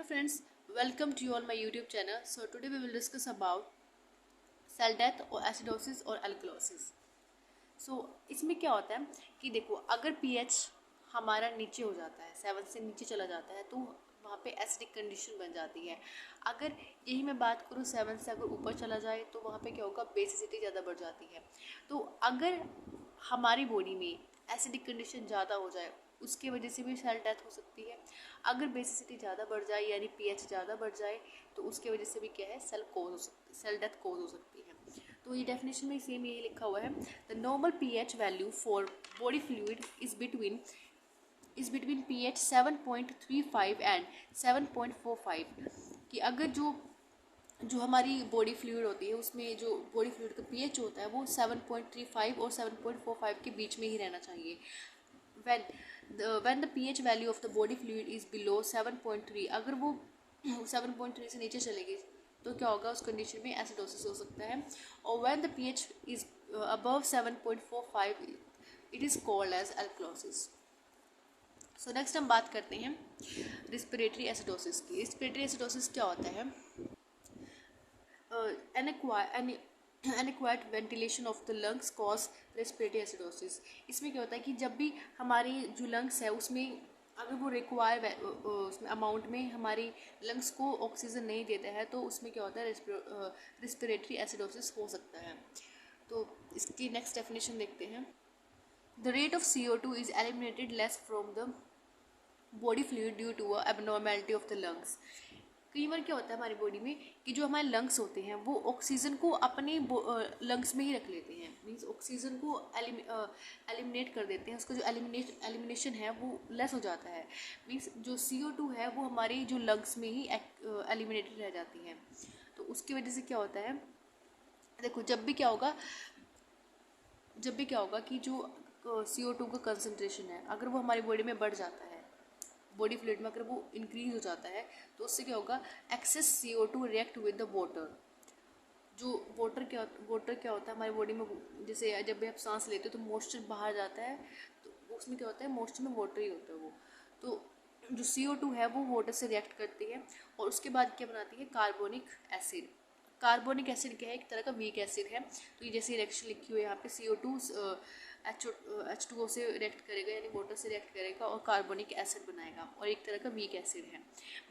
friends, welcome to you on my YouTube channel. So today we will discuss about cell death or acidosis और alkalosis. So इसमें क्या होता है कि देखो, अगर pH हमारा नीचे हो जाता है, 7 से नीचे चला जाता है, तो वहाँ पे एसिडिक कंडीशन बन जाती है। अगर यही मैं बात करूँ 7 से अगर ऊपर चला जाए तो वहाँ पे क्या होगा, बेसिसिटी ज़्यादा बढ़ जाती है। तो अगर हमारी बॉडी में एसिडिक कंडीशन ज़्यादा हो जाए, उसके वजह से भी सेल डेथ हो सकती है। अगर बेसिसिटी ज़्यादा बढ़ जाए यानी पीएच ज़्यादा बढ़ जाए तो उसके वजह से भी क्या है, सेल डेथ कोज हो सकती है। तो ये डेफिनेशन में सेम यही लिखा हुआ है, the normal pH value for body fluid is between pH 7.35 and 7.45। कि अगर जो हमारी बॉडी फ्लूइड होती है उसमें जो बॉडी फ्लूइड का पीएच होता है वो 7.35 और 7.45 के बीच में ही रहना चाहिए। when the pH value of the body fluid is below 7.3, अगर वो 7.3 से नीचे चलेगी तो क्या होगा, उस कंडीशन में एसिडोसिस हो सकता है। और when the pH is above 7.45 it is called as alkalosis. So next हम बात करते हैं रिस्पिरेटरी एसिडोसिस की। रिस्पिरेटरी एसिडोसिस क्या होता है? Inadequate ventilation of the lungs cause respiratory acidosis. इसमें क्या होता है कि जब भी हमारी जो लंग्स है उसमें अगर वो रिक्वायर उसमें अमाउंट में हमारी लंग्स को ऑक्सीजन नहीं देता है तो उसमें क्या होता है, रिस्पिरेटरी एसिडोसिस हो सकता है। तो इसकी नेक्स्ट डेफिनेशन देखते हैं। The rate of CO2 is eliminated less from the body fluid due to abnormality of the lungs. कई बार क्या होता है हमारी बॉडी में कि जो हमारे लंग्स होते हैं वो ऑक्सीजन को अपने लंग्स में ही रख लेते हैं, मीन्स ऑक्सीजन को एलिमिनेट कर देते हैं। उसका जो एलिमिनेशन है वो लेस हो जाता है, मीन्स जो CO2 है वो हमारे जो लंग्स में ही एलिमिनेटेड रह जाती है। तो उसकी वजह से क्या होता है, देखो जब भी क्या होगा कि जो CO2 का कंसनट्रेशन है अगर वो हमारी बॉडी में बढ़ जाता है, बॉडी फ्लूइड में अगर वो इंक्रीज हो जाता है तो उससे क्या होगा, excess CO2 react with the water. जो वाटर क्या होता है हमारी बॉडी में, जैसे जब भी आप सांस लेते हो तो मॉइस्चर बाहर जाता है, तो उसमें क्या होता है, मॉइस्चर में वाटर ही होता है वो। तो जो CO2 है वो वाटर से रिएक्ट करती है और उसके बाद क्या बनाती है, कार्बोनिक एसिड। कार्बोनिक एसिड क्या है, एक तरह का वीक एसिड है। तो ये जैसे रिएक्शन लिखी हुई है यहाँ पे, CO2 H2O से रिएक्ट करेगा यानी वाटर से रिएक्ट करेगा और कार्बोनिक एसिड बनाएगा और एक तरह का वीक एसिड है।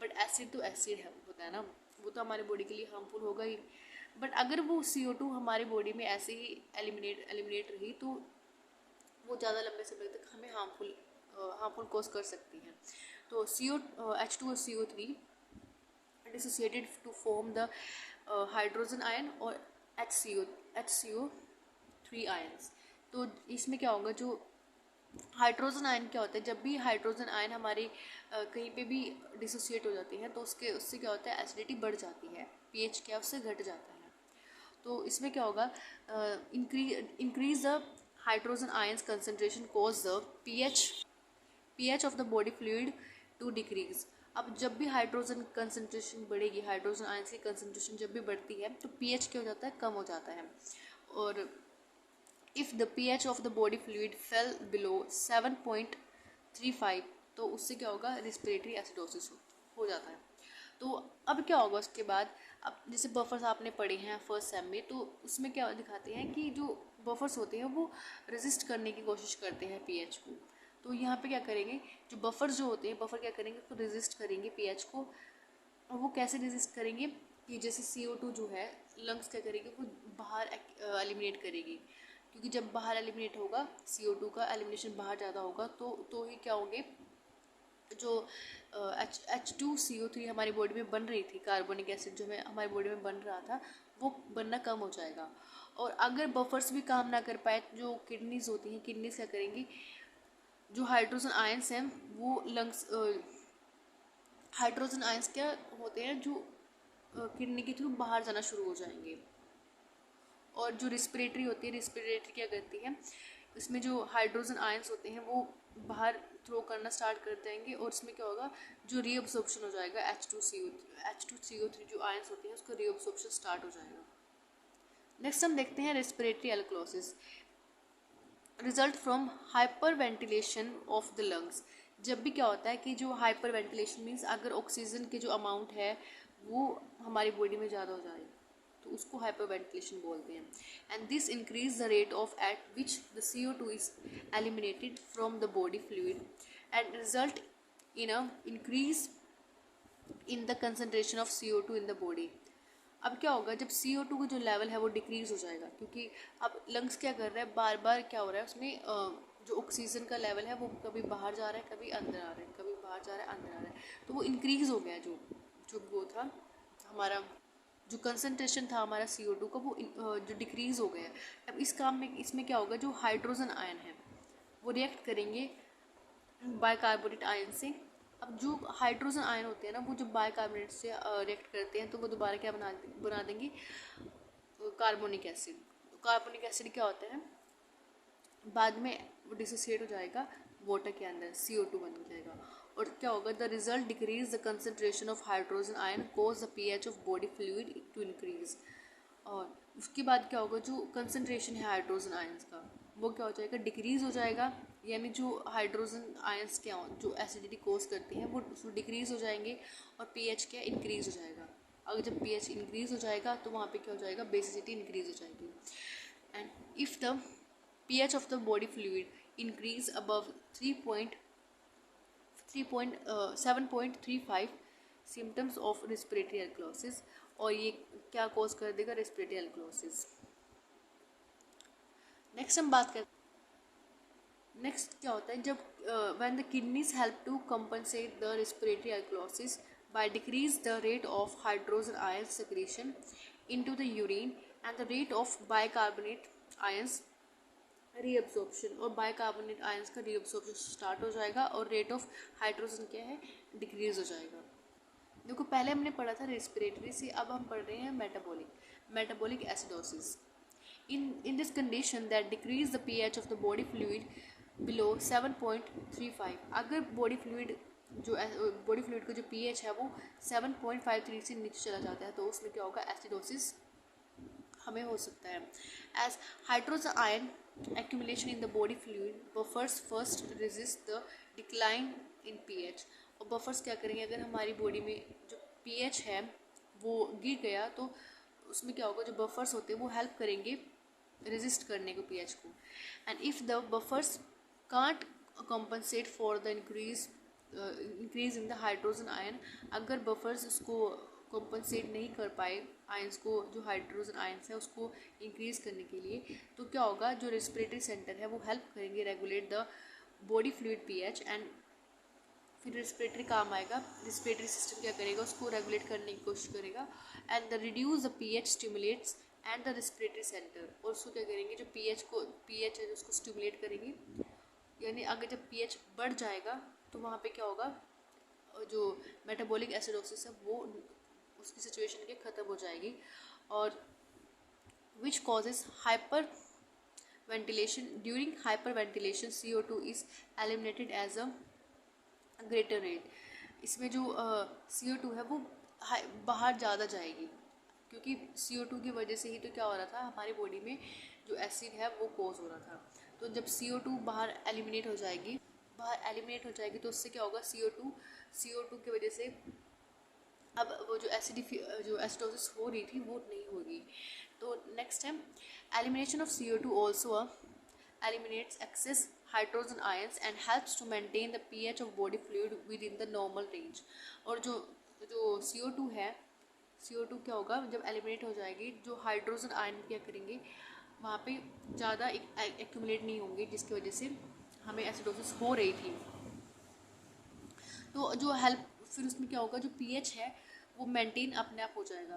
बट एसिड तो एसिड है होता है ना, वो तो हमारे बॉडी के लिए हार्मफुल होगा ही। बट अगर वो CO2 हमारी बॉडी में ऐसे ही एलिमिनेट रही तो वो ज़्यादा लंबे समय तक हमें हार्मफुल कॉज कर सकती है। तो H2 और CO3 dissociated to form the hydrogen ion और HCO3 आयन्स। तो इसमें क्या होगा, जो हाइड्रोजन आयन क्या होता है, जब भी हाइड्रोजन आयन हमारे कहीं पे भी डिसोसिएट हो जाती है तो उससे क्या होता है, एसिडिटी बढ़ जाती है, पीएच क्या उससे घट जाता है। तो इसमें क्या होगा, increase the hydrogen ions concentration cause the pH of the body fluid to decrease. अब जब भी हाइड्रोजन कंसनट्रेशन बढ़ेगी, हाइड्रोजन आयन्स की कंसनट्रेशन जब भी बढ़ती है तो पीएच क्या हो जाता है, कम हो जाता है। और if the pH of the body fluid fail below 7.35 तो उससे क्या होगा, रिस्पिरेटरी एसिडोसिस हो जाता है। तो अब क्या होगा उसके बाद, अब जैसे बफर्स आपने पढ़े हैं फर्स्ट सेम में, तो उसमें क्या दिखाते हैं कि जो बफर्स होते हैं वो रेजिस्ट करने की कोशिश करते हैं pH को। तो यहाँ पे क्या करेंगे, जो बफर्स जो होते हैं, बफर क्या करेंगे, तो रेजिस्ट करेंगे pH को। और वो कैसे रेजिस्ट करेंगे कि जैसे CO2 जो है लंग्स क्या करेगी, वो बाहर एलिमिनेट करेगी, क्योंकि जब बाहर एलिमिनेट होगा CO2 का एलिमिनेशन बाहर ज़्यादा होगा तो ही क्या होंगे, जो H2CO3 हमारी बॉडी में बन रही थी, कार्बोनिक एसिड जो हमारी बॉडी में बन रहा था वो बनना कम हो जाएगा। और अगर बफर्स भी काम ना कर पाए, जो किडनीज होती हैं, किडनीज क्या करेंगी, जो हाइड्रोजन आयंस हैं वो हाइड्रोजन आयंस क्या होते हैं जो किडनी के थ्रू बाहर जाना शुरू हो जाएंगे। और जो रिस्पिरेटरी होती है, रिस्पिरेटरी क्या करती है, इसमें जो हाइड्रोजन आयंस होते हैं वो बाहर थ्रो करना स्टार्ट कर देंगे और इसमें क्या होगा, जो रीअब्सॉर्प्शन हो जाएगा H2CO3 जो आयंस होते हैं उसका रीअब्सॉर्प्शन स्टार्ट हो जाएगा। नेक्स्ट हम देखते हैं respiratory alkalosis, result from hyper ventilation of the lungs. जब भी क्या होता है कि जो हाइपर वेंटिलेशन मीन्स अगर ऑक्सीजन के जो अमाउंट है वो हमारी बॉडी में ज़्यादा हो जाए तो उसको हाइपर वेंटिलेशन बोलते हैं. And this increase the rate of eight which the CO2 is eliminated from the body fluid and result in a increase in the concentration of CO2 in the body. अब क्या होगा जब CO2 का जो level है वो decrease हो जाएगा, क्योंकि अब लंग्स क्या कर रहा है, बार बार क्या हो रहा है उसमें जो ऑक्सीजन का लेवल है वो कभी बाहर जा रहा है कभी अंदर आ रहा है, कभी बाहर जा रहा है अंदर आ रहा है, तो वो इंक्रीज हो गया जो जो वो था हमारा जो कंसनट्रेशन था हमारा CO2 का वो जो डिक्रीज हो गया है. अब इस काम में इसमें क्या होगा, जो हाइड्रोजन आयन है वो रिएक्ट करेंगे बाइकार्बोनेट आयन से. अब जो हाइड्रोजन आयन होते हैं ना वो जो बाइकार्बोनेट से रिएक्ट करते हैं तो वो दोबारा क्या बना देंगे, कार्बोनिक एसिड. कार्बोनिक एसिड क्या होता है, बाद में वो डिसोसिएट हो जाएगा वाटर के अंदर, CO2 बन जाएगा. और क्या होगा, the result decrease the concentration of hydrogen ion cause the pH of body fluid to increase. और उसके बाद क्या होगा, जो कंसनट्रेशन है हाइड्रोजन आयंस का वो क्या हो जाएगा, डिक्रीज हो जाएगा. यानी जो हाइड्रोजन आयंस क्या जो एसिडिटी कोज करती हैं वो डिक्रीज हो जाएंगे और pH क्या इंक्रीज हो जाएगा. अगर जब pH इंक्रीज हो जाएगा तो वहाँ पे क्या हो जाएगा, बेसिसिटी इंक्रीज हो जाएगी. And if the pH of the body fluid increase above 7.35 symptoms of respiratory alkalosis. और ये क्या कॉज कर देगा, रेस्पिरेटरी एल्कोलोसिस. नेक्स्ट हम बात करते नेक्स्ट क्या होता है जब when the kidneys help to compensate the respiratory alkalosis by decrease the rate of hydrogen ion secretion into the urine and the rate of bicarbonate ions reabsorption. और bicarbonate ions का reabsorption start हो जाएगा और rate of hydrogen क्या है, decrease हो जाएगा. देखो पहले हमने पढ़ा था रेस्पिरेटरी से, अब हम पढ़ रहे हैं metabolic acidosis. In this condition that decrease the pH of the body fluid below 7.35. अगर बॉडी फ्लूइड का जो pH है वो 7.53 से नीचे चला जाता है तो उसमें क्या होगा, एसिडोसिस हमें हो सकता है. As hydrogen ion accumulation in the body fluid buffers first resist the decline in pH. और buffers क्या करेंगे, अगर हमारी बॉडी में जो pH है वो गिर गया तो उसमें क्या होगा, जो buffers होते हैं वो हेल्प करेंगे resist करने को pH को. and if the buffers can't compensate for the increase in the hydrogen ion, अगर buffers उसको कॉम्पनसेट नहीं कर पाए आयंस को, जो हाइड्रोजन आयंस है उसको इंक्रीज करने के लिए, तो क्या होगा, जो रेस्पिरेटरी सेंटर है वो हेल्प करेंगे regulate the body fluid pH. And फिर रेस्पिरेटरी काम आएगा, रेस्पिरेटरी सिस्टम क्या करेगा, उसको रेगुलेट करने की कोशिश करेगा. And the reduce the pH stimulates and the respiratory centre. और उसको क्या करेंगे, जो pH है उसको स्टिमुलेट करेंगे. यानी अगर जब pH बढ़ जाएगा तो वहाँ पे क्या होगा, जो मेटाबॉलिक एसिडोसिस है वो उसकी सिचुएशन के ख़त्म हो जाएगी. और which causes hyperventilation. During hyperventilation CO2 is eliminated as a greater rate. इसमें जो CO2 है वो बाहर ज़्यादा जाएगी, क्योंकि CO2 की वजह से ही तो क्या हो रहा था, हमारी बॉडी में जो एसिड है वो कोज हो रहा था. तो जब CO2 बाहर एलिमिनेट हो जाएगी तो उससे क्या होगा, CO2 की वजह से अब वो जो एसिडोसिस हो रही थी वो नहीं होगी. तो नेक्स्ट है elimination of CO2 also eliminates excess hydrogen ions and helps to maintain the pH of body fluid within the normal range. और जो CO2 है, CO2 क्या होगा, जब एलिमिनेट हो जाएगी जो हाइड्रोजन आयन क्या करेंगे, वहाँ पे ज़्यादा एक्यूमुलेट नहीं होंगे जिसकी वजह से हमें एसिडोसिस हो रही थी. तो जो हेल्प फिर उसमें क्या होगा, जो pH है वो मेंटेन अपने आप हो जाएगा.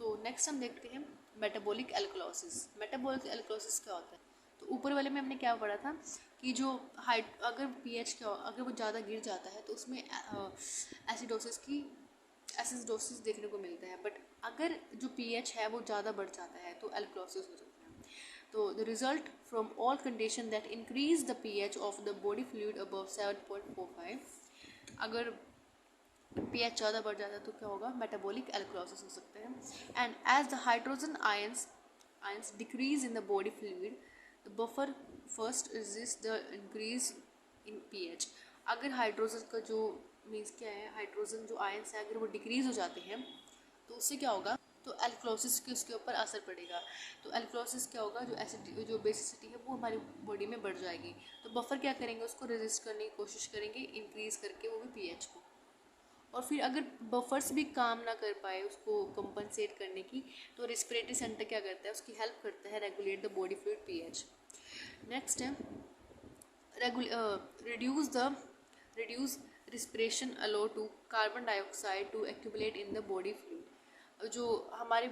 तो नेक्स्ट हम देखते हैं मेटाबॉलिक एल्कोलोसिस. मेटाबॉलिक एल्कोलोसिस क्या होता है, तो ऊपर वाले में हमने क्या पढ़ा था कि जो अगर pH अगर वो ज़्यादा गिर जाता है तो उसमें एसिडोसिस देखने को मिलता है. बट अगर जो pH है वो ज़्यादा बढ़ जाता है तो एल्कोलोसिस हो जाता है. तो the result from all condition that increase the pH of the body fluid above 7.45. अगर pH ज़्यादा बढ़ जाता है तो क्या होगा, मेटाबॉलिक एल्कोलोसिस हो सकता है. And as the hydrogen ions decrease in the body fluid the buffer first resist the increase in pH. अगर हाइड्रोजन का जो मीन्स क्या है, हाइड्रोजन जो आयंस है अगर वो डिक्रीज हो जाते हैं तो उससे क्या होगा, तो एल्कलोसिस के उसके ऊपर असर पड़ेगा। तो एल्कलोसिस क्या होगा, जो एसिड जो बेसिसिटी है वो हमारी बॉडी में बढ़ जाएगी। तो बफर क्या करेंगे, उसको रेजिस्ट करने की कोशिश करेंगे, इंक्रीज करके वो भी पीएच को। और फिर अगर बफर्स भी काम ना कर पाए उसको कंपनसेट करने की, तो रेस्पिरेटरी सेंटर क्या करता है, उसकी हेल्प करता है regulate the body fluid pH. Next है reduce respiration allow to carbon dioxide to accumulate in the body fluid। जो हमारी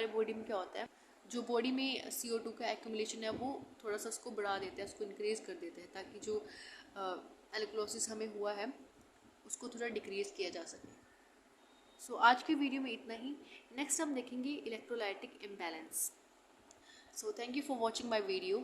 बॉडी में क्या होता है, जो बॉडी में CO2 का एक्यूमुलेशन है वो थोड़ा सा उसको बढ़ा देता है, उसको इंक्रीज कर देता है, ताकि जो एल्कलोसिस हमें हुआ है उसको थोड़ा डिक्रीज किया जा सके। सो आज के वीडियो में इतना ही। नेक्स्ट हम देखेंगे electrolytic imbalance. So thank you for watching my video.